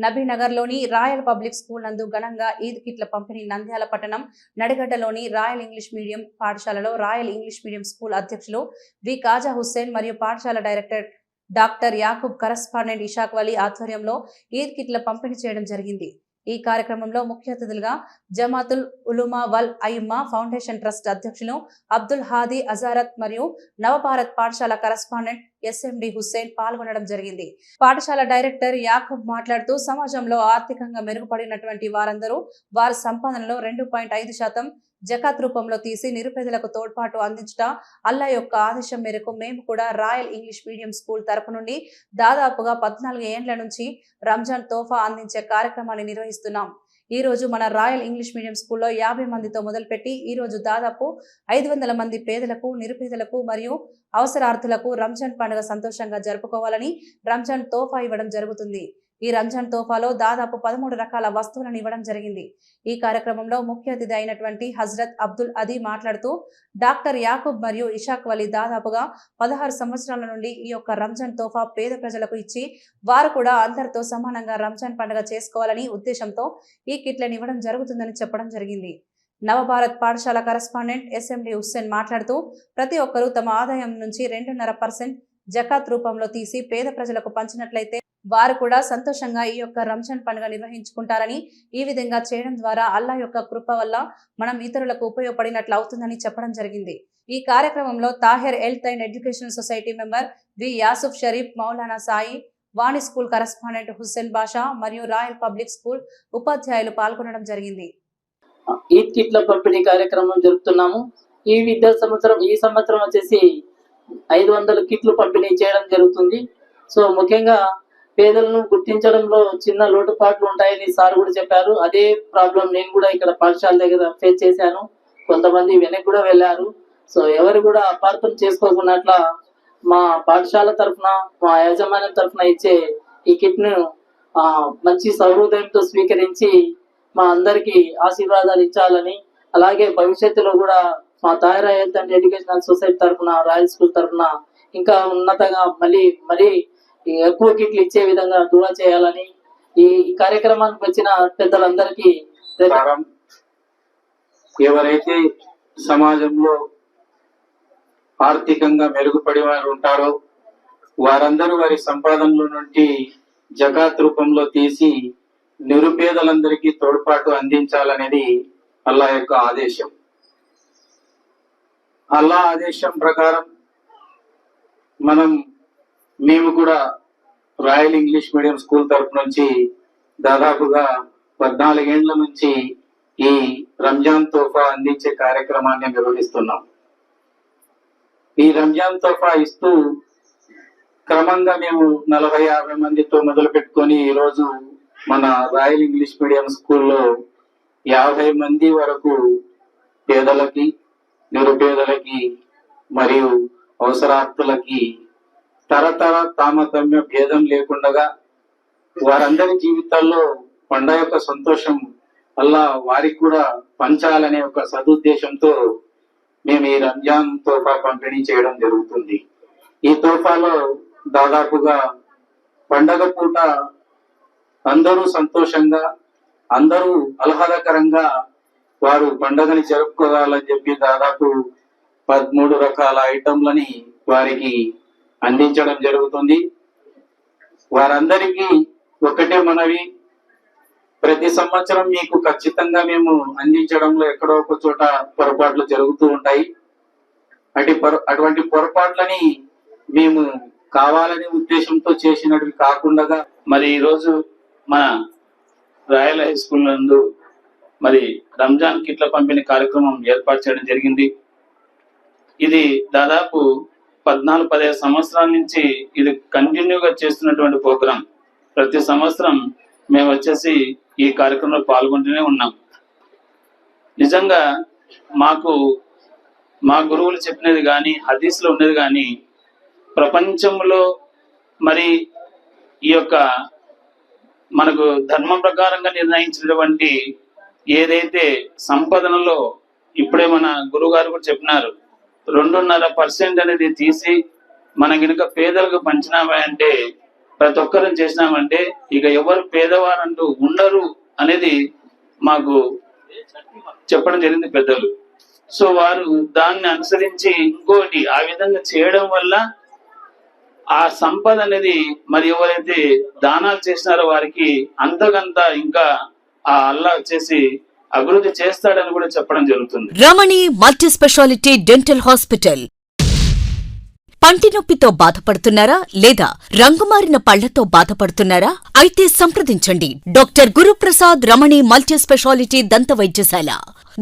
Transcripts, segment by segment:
నబీనగర్లోని royal public school నందు ఘనంగా ఈద్ కిట్ల పంపిణీ. నంద్యాల పట్టణం నడిగడ్డలోని రాయల్ ఇంగ్లీష్ మీడియం పాఠశాలలో రాయల్ ఇంగ్లీష్ మీడియం స్కూల్ అధ్యక్షులు వి కాజా హుస్సేన్ మరియు పాఠశాల director doctor Yakub, correspondent Ishaq Wali ఆధ్వర్యంలో ఈద్ కిట్ల పంపిణీ చేయడం జరిగింది. ఈ కార్యక్రమంలో ముఖ్య అతిథులుగా జమాతుల్ ఉలుమా వల్ అయిమ్మా ఫౌండేషన్ ట్రస్ట్ అధ్యక్షులు అబ్దుల్ హాదీ అజారత్ మరియు నవభారత్ పాఠశాల కరస్పాండెంట్ ఎస్ఎండి హుస్సేన్ పాల్గొనడం జరిగింది. పాఠశాల డైరెక్టర్ యాకూబ్ మాట్లాడుతూ సమాజంలో ఆర్థికంగా మెరుగుపడినటువంటి వారందరూ వారి సంపాదనలో 2.5% జకాత్ రూపంలో తీసి నిరుపేదలకు తోడ్పాటు అందించుట అల్లా యొక్క ఆదేశం మేరకు మేము కూడా రాయల్ ఇంగ్లీష్ మీడియం స్కూల్ తరపు నుండి దాదాపుగా 14 ఏండ్ల నుంచి రంజాన్ తోఫా అందించే కార్యక్రమాన్ని నిర్వహిస్తున్నాం. ఈ రోజు మన రాయల్ ఇంగ్లీష్ మీడియం స్కూల్లో 50 మందితో మొదలుపెట్టి ఈ రోజు దాదాపు 500 మంది పేదలకు, నిరుపేదలకు మరియు అవసరార్థులకు రంజాన్ పండుగ సంతోషంగా జరుపుకోవాలని రంజాన్ తోఫా ఇవ్వడం జరుగుతుంది. ఈ రంజాన్ తోఫాలో దాదాపు 13 రకాల వస్తువులను ఇవ్వడం జరిగింది. ఈ కార్యక్రమంలో ముఖ్య అతిథి అయినటువంటి హజరత్ అబ్దుల్ అదీ మాట్లాడుతూ డాక్టర్ యాకూబ్ మరియు ఇషాక్ వలీ దాదాపుగా 16 సంవత్సరాల నుండి ఈ యొక్క రంజాన్ తోఫా పేద ప్రజలకు ఇచ్చి వారు కూడా అందరితో సమానంగా రంజాన్ పండుగ చేసుకోవాలని ఉద్దేశంతో ఈ కిట్లను ఇవ్వడం జరుగుతుందని చెప్పడం జరిగింది. నవభారత్ పాఠశాల కరస్పాండెంట్ ఎస్ఎండి హుస్సేన్ మాట్లాడుతూ ప్రతి ఒక్కరూ తమ ఆదాయం నుంచి 2.5% జకాత్ రూపంలో తీసి పేద ప్రజలకు పంచినట్లయితే వారు కూడా సంతోషంగా ఈ యొక్క రంజాన్ పండుగ నిర్వహించుకుంటారని, ఈ విధంగా చేయడం ద్వారా అల్లా యొక్క కృప వల్ల మనం ఇతరులకు ఉపయోగపడినట్లు అవుతుందని చెప్పడం జరిగింది. ఈ కార్యక్రమంలో Tahir health and education society member V Yusuf Sharif, మౌలానా సాయి, వాణి స్కూల్ కరస్పాండెంట్ హుస్సేన్ బాషా మరియు రాయల్ పబ్లిక్ స్కూల్ ఉపాధ్యాయులు పాల్గొనడం జరిగింది. ఈద్ కిట్ల పంపిణీ కార్యక్రమం జరుపుతున్నాము. ఈ సంవత్సరం వచ్చేసి 500 కిట్లు పంపిణీ చేయడం జరుగుతుంది. సో ముఖ్యంగా పేదలను గుర్తించడంలో చిన్న లోటుపాట్లు ఉంటాయని సార్ కూడా చెప్పారు. అదే ప్రాబ్లం నేను కూడా ఇక్కడ పాఠశాల దగ్గర ఫేస్ చేశాను. కొంతమంది వెనక్కి కూడా వెళ్ళారు. సో ఎవరు కూడా అపార్థం చేసుకోకున్నట్ల మా పాఠశాల తరఫున, మా యాజమాన్యం తరఫున ఇచ్చే ఈ కిట్ ను మంచి సహృదయంతో స్వీకరించి మా అందరికి ఆశీర్వాదాలు ఇచ్చాలని, అలాగే భవిష్యత్తులో కూడా మా Tahir health and educational society తరఫున, రాయల్ స్కూల్ తరఫున ఇంకా ఉన్నతంగా మళ్ళీ ఎక్కువ కిట్లు ఇచ్చే విధంగా దువా చేయాలని ఈ కార్యక్రమానికి వచ్చిన పెద్దలందరికీ. ఎవరైతే సమాజంలో ఆర్థికంగా మెరుగుపడి వారు ఉంటారో వారందరూ వారి సంపాదనల నుండి జకాత్ రూపంలో తీసి నిరుపేదలందరికీ తోడ్పాటు అందించాలనేది అల్లా యొక్క ఆదేశం. అల్లా ఆదేశం ప్రకారం మేము కూడా రాయల్ ఇంగ్లీష్ మీడియం స్కూల్ తరపు నుంచి దాదాపుగా 14 ఏండ్ల నుంచి ఈ రంజాన్ తోఫా అందించే కార్యక్రమాన్ని నిర్వహిస్తున్నాం. ఈ రంజాన్ తోఫా ఇస్తూ క్రమంగా మేము 40-50 మందితో మొదలు పెట్టుకొని ఈరోజు మన రాయల్ ఇంగ్లీష్ మీడియం స్కూల్లో 50 మంది వరకు పేదలకి, నిరుపేదలకి మరియు అవసరార్థులకి తరతర తామతమ్య భేదం లేకుండా వారందరి జీవితాల్లో పండగ యొక్క సంతోషం అల్లా వారికి కూడా పంచాలనే ఒక సదుద్దేశంతో మేము ఈ రంజాన్ తోఫా పంపిణీ చేయడం జరుగుతుంది. ఈ తోఫాలో దాదాపుగా పండగ పూట అందరూ సంతోషంగా, అందరూ ఆహ్లాదకరంగా వారు పండగని జరుపుకోవాలని చెప్పి దాదాపు 13 రకాల ఐటంలని వారికి అందించడం జరుగుతుంది. వారందరికీ ఒకటే మనవి, ప్రతి సంవత్సరం మీకు ఖచ్చితంగా మేము అందించడంలో ఎక్కడో ఒక చోట పొరపాట్లు జరుగుతూ ఉంటాయి. అటువంటి పొరపాట్లని మేము కావాలనే ఉద్దేశంతో చేసినవి కాకుండా మరి ఈరోజు మన రాయల్ హై స్కూల్ నందు మరి రంజాన్ కిట్ల పంపిణీ కార్యక్రమం ఏర్పాటు చేయడం జరిగింది. ఇది దాదాపు 14-15 సంవత్సరాల నుంచి ఇది కంటిన్యూగా చేస్తున్నటువంటి ప్రోగ్రాం. ప్రతి సంవత్సరం మేము వచ్చేసి ఈ కార్యక్రమంలో పాల్గొంటూనే ఉన్నాం. నిజంగా మాకు మా గురువులు చెప్పినది కానీ, హదీస్లో ఉన్నది కానీ, ప్రపంచంలో మరి ఈ యొక్క మనకు ధర్మం ప్రకారంగా నిర్ణయించినటువంటి ఏదైతే సంపాదనలో ఇప్పుడే మన గురువు గారు కూడా చెప్పినారు, 2.5% అనేది తీసి మన గనుక పేదలకు పంచినామా అంటే ప్రతి ఒక్కరం చేసినామంటే ఇక ఎవరు పేదవారంటూ ఉండరు అనేది మాకు చెప్పడం జరిగింది పెద్దలు. సో వారు దాన్ని అనుసరించి ఇంకోటి ఆ విధంగా చేయడం వల్ల ఆ సంపద అనేది మరి ఎవరైతే దానాలు చేసినారో వారికి అంతకంత ఇంకా ఆ అల్లా వచ్చేసి అభివృద్ధి చేస్తాడని కూడా చెప్పడం జరుగుతుంది. రమణి మల్టీ స్పెషాలిటీ డెంటల్ హాస్పిటల్. పంటి నొప్పితో బాధపడుతున్నారా లేదా రంగుమారిన పళ్లతో బాధపడుతున్నారా? అయితే సంప్రదించండి డాక్టర్ గురుప్రసాద్ రమణి మల్టీ స్పెషాలిటీ దంత వైద్యశాల.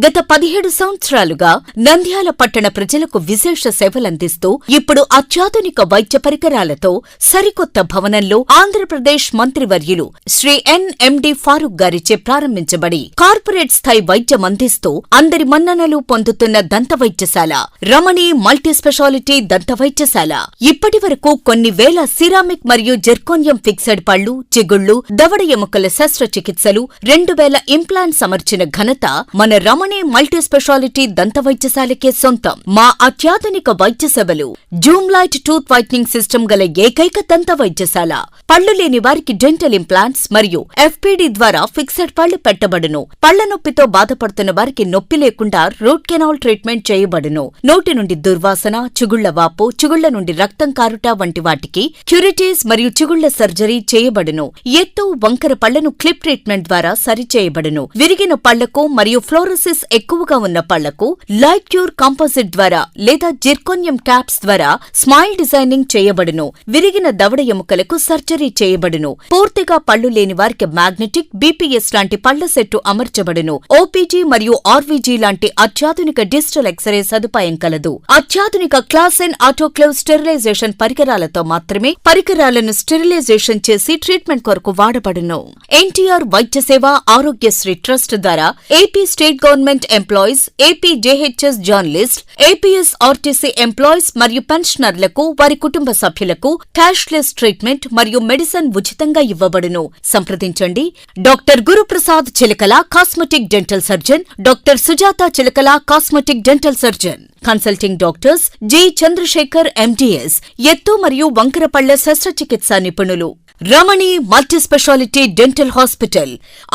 గత 17 సంవత్సరాలుగా నంద్యాల పట్టణ ప్రజలకు విశేష సేవలందిస్తూ ఇప్పుడు అత్యాధునిక వైద్య పరికరాలతో సరికొత్త భవనంలో ఆంధ్రప్రదేశ్ మంత్రివర్యులు శ్రీ ఎన్ఎండి ఫారూక్ గారిచే ప్రారంభించబడి కార్పొరేట్ స్థాయి వైద్యం అందిస్తూ అందరి మన్ననలు పొందుతున్న దంత వైద్యశాల రమణి మల్టీ స్పెషాలిటీ దంత వైద్యశాల ఇప్పటి వరకు కొన్ని వేల సిరామిక్ మరియు జెర్కోనియం ఫిక్సెడ్ పళ్లు, చిగుళ్లు, దవడ ఎముకల శస్త్రచికిత్సలు, 2000 ఇంప్లాంట్స్ అమర్చిన ఘనత మన రమణి మల్టీ స్పెషాలిటీ దంత వైద్యశాలకే సొంతం. మా అత్యాధునిక వైద్య సేవలు Zoom light tooth whitening system గల ఏకైక దంత వైద్యశాల. పళ్లు లేని వారికి డెంటల్ ఇంప్లాంట్స్ మరియు ఎఫ్పిడి ద్వారా ఫిక్సెడ్ పళ్లు పెట్టబడును. పళ్ల నొప్పితో బాధపడుతున్న వారికి నొప్పి లేకుండా రూట్ కెనాల్ ట్రీట్మెంట్ చేయబడును. నోటి నుండి దుర్వాసన, చిగుళ్ల వాపు, చిగుళ్ల నుండి రక్తం కారుట వంటి వాటికి క్యూరిటీస్ మరియు చిగుళ్ల సర్జరీ చేయబడును. ఎత్తు, వంకర పళ్లను క్లిప్ ట్రీట్మెంట్ ద్వారా సరిచేయబడును. విరిగిన పళ్లకు మరియు ఫ్లోరోసిస్ ఎక్కువగా ఉన్న పళ్లకు లైట్ క్యూర్ కాంపోజిట్ ద్వారా లేదా జిర్కోనియం ట్యాప్స్ ద్వారా స్మైల్ డిజైనింగ్ చేయబడును. విరిగిన దవడ ఎముకలకు సర్జరీ చేయబడును. పూర్తిగా పళ్లు లేని వారికి మ్యాగ్నెటిక్, బీపీఎస్ లాంటి పళ్ల సెట్టు అమర్చబడును. ఓపీజీ మరియు ఆర్వీజీ లాంటి అత్యాధునిక డిజిటల్ ఎక్స్రే సదుపాయం కలదు. అత్యాధునిక క్లాస్ అండ్ ఆటోక్లేవ్ స్టెరిలైజేషన్ పరికరాలతో మాత్రమే పరికరాలను స్టెరిలైజేషన్ చేసి ట్రీట్మెంట్ కొరకు వాడబడును. ఎన్టీఆర్ వైద్య సేవ ఆరోగ్యశ్రీ ట్రస్ట్ ద్వారా AP state government employees, AP JHS journalist, APS RTC employees మరియు పెన్షనర్లకు వారి కుటుంబ సభ్యులకు క్యాష్లెస్ ట్రీట్మెంట్ మరియు మెడిసిన్ ఉచితంగా ఇవ్వబడును. సంప్రదించండి doctor Guruprasad Chilakala cosmetic dental surgeon, doctor Sujatha Chilakala cosmetic dental surgeon. Consulting doctors G Chandrashekar MDS, ఎత్తు మరియు వంకర పళ్ల శస్త్రచికిత్సా నిపుణులు. Ramani multi speciality dental hospital,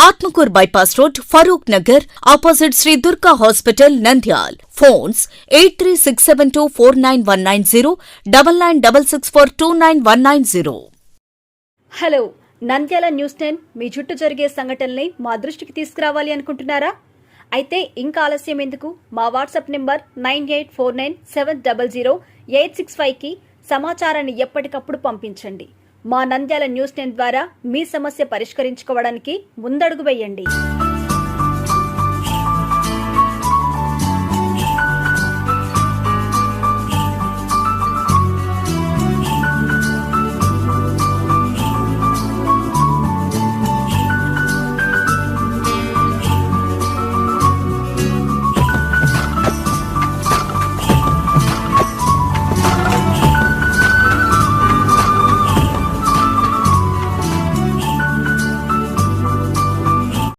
Atmakur bypass road, Farooq Nagar, opposite Sri Durga hospital, Nandyal. Phones 8367249190, 9966429190. Hello, Nandyala news 10 మీ చుట్టూ జరిగే సంఘటనల్ని మా దృష్టికి తీసుకురావాలి అనుకుంటున్నారా? అయితే ఇంకా ఆలస్యం ఎందుకు? మా వాట్సాప్ నెంబర్ 9849700865కి సమాచారాన్ని ఎప్పటికప్పుడు పంపించండి. మా నంద్యాల న్యూస్ 10 ద్వారా మీ సమస్య పరిష్కరించుకోవడానికి ముందడుగు వేయండి.